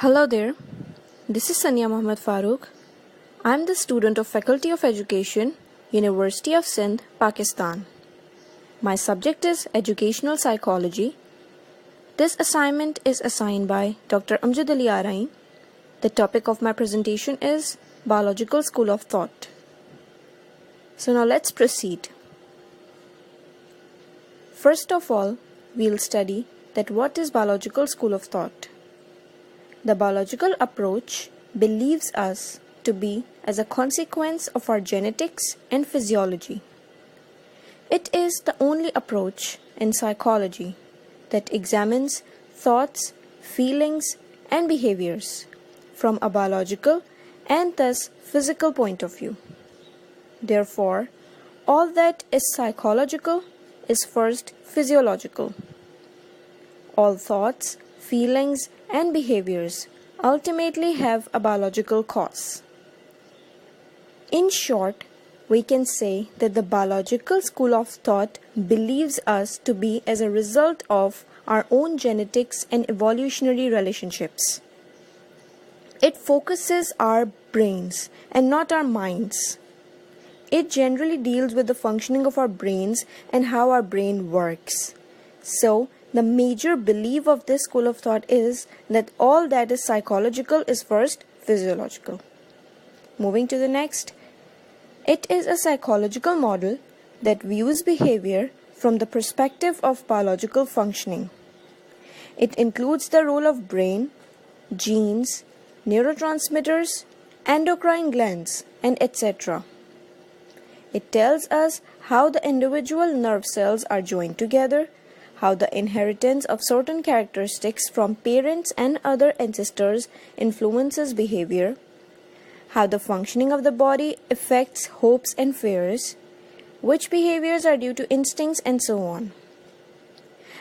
Hello there, this is Saniya Mohammed Farooq. I am the student of Faculty of Education, University of Sindh, Pakistan. My subject is Educational Psychology. This assignment is assigned by Dr. Amjad Arain. The topic of my presentation is Biological School of Thought. So now let's proceed. First of all, we'll study that what is biological school of thought. The biological approach believes us to be as a consequence of our genetics and physiology. It is the only approach in psychology that examines thoughts, feelings, and behaviors from a biological and thus physical point of view. Therefore, all that is psychological is first physiological. All thoughts, feelings, and behaviors ultimately have a biological cause. In short, we can say that the biological school of thought believes us to be as a result of our own genetics and evolutionary relationships. It focuses our brains and not our minds. It generally deals with the functioning of our brains and how our brain works. So, the major belief of this school of thought is that all that is psychological is first physiological. Moving to the next, it is a psychological model that views behavior from the perspective of biological functioning. It includes the role of brain, genes, neurotransmitters, endocrine glands, and etc. It tells us how the individual nerve cells are joined together, how the inheritance of certain characteristics from parents and other ancestors influences behavior, how the functioning of the body affects hopes and fears, which behaviors are due to instincts, and so on.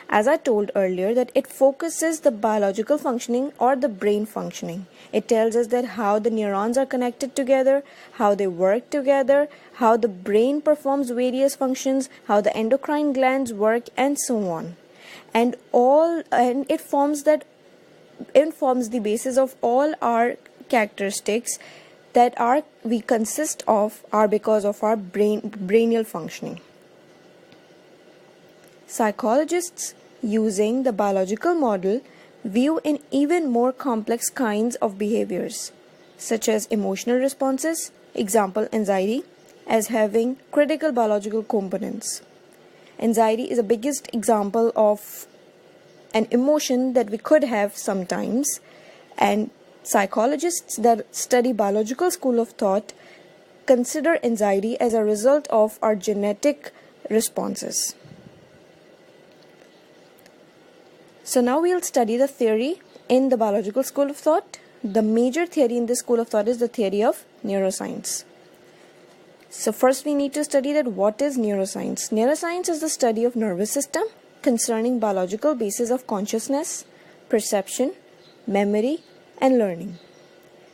As I told earlier, that it focuses the biological functioning or the brain functioning. It tells us that how the neurons are connected together, how they work together, how the brain performs various functions, how the endocrine glands work, and so on. And it forms the basis of all our characteristics that we consist of are because of our brainial functioning. Psychologists using the biological model view in even more complex kinds of behaviors, such as emotional responses, example anxiety, as having critical biological components. Anxiety is the biggest example of an emotion that we could have sometimes, and psychologists that study biological school of thought consider anxiety as a result of our genetic responses. So now we'll study the theory in the biological school of thought. The major theory in this school of thought is the theory of neuroscience. So first we need to study that what is neuroscience. Neuroscience is the study of nervous system concerning biological basis of consciousness, perception, memory, and learning.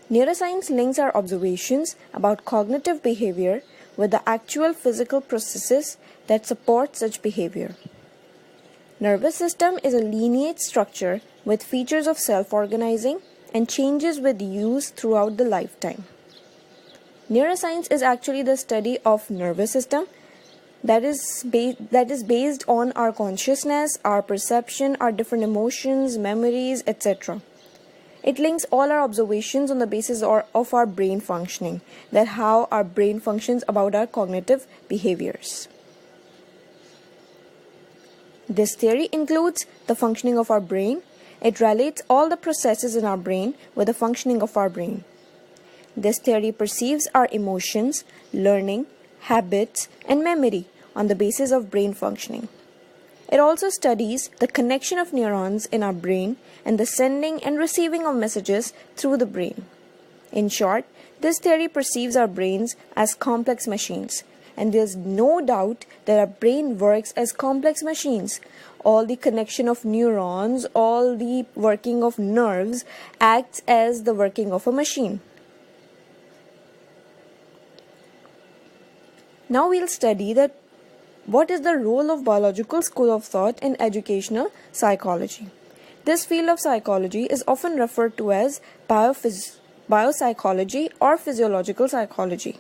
Neuroscience links our observations about cognitive behavior with the actual physical processes that support such behavior. Nervous system is a lineate structure with features of self-organizing and changes with use throughout the lifetime. Neuroscience is actually the study of nervous system that is based on our consciousness, our perception, our different emotions, memories, etc. It links all our observations on the basis of our brain functioning, that how our brain functions about our cognitive behaviors. This theory includes the functioning of our brain. It relates all the processes in our brain with the functioning of our brain. This theory perceives our emotions, learning, habits, and memory on the basis of brain functioning. It also studies the connection of neurons in our brain and the sending and receiving of messages through the brain. In short, this theory perceives our brains as complex machines, and there's no doubt that our brain works as complex machines. All the connection of neurons, all the working of nerves acts as the working of a machine. Now we'll study that what is the role of biological school of thought in educational psychology. This field of psychology is often referred to as biopsychology or physiological psychology.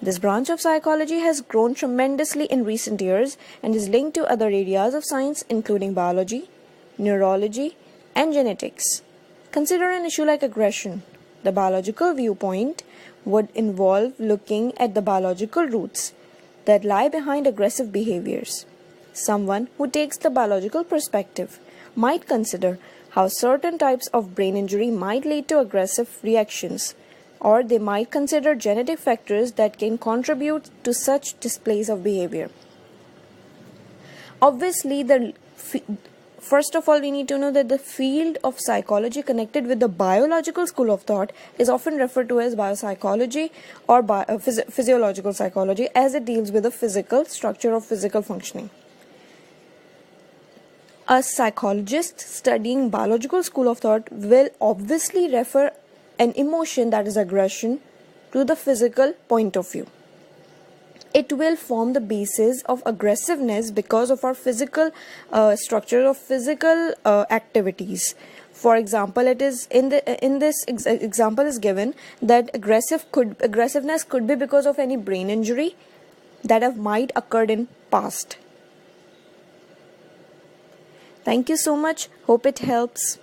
This branch of psychology has grown tremendously in recent years and is linked to other areas of science including biology, neurology, and genetics. Consider an issue like aggression. The biological viewpoint would involve looking at the biological roots that lie behind aggressive behaviors. Someone who takes the biological perspective might consider how certain types of brain injury might lead to aggressive reactions, or they might consider genetic factors that can contribute to such displays of behavior. Obviously, first of all, we need to know that the field of psychology connected with the biological school of thought is often referred to as biopsychology or physiological psychology, as it deals with the physical structure of physical functioning. A psychologist studying biological school of thought will obviously refer an emotion, that is aggression, to the physical point of view. It will form the basis of aggressiveness because of our physical structure of physical activities. For example, it is in this example is given that aggressiveness could be because of any brain injury that might occurred in past. Thank you so much. Hope it helps.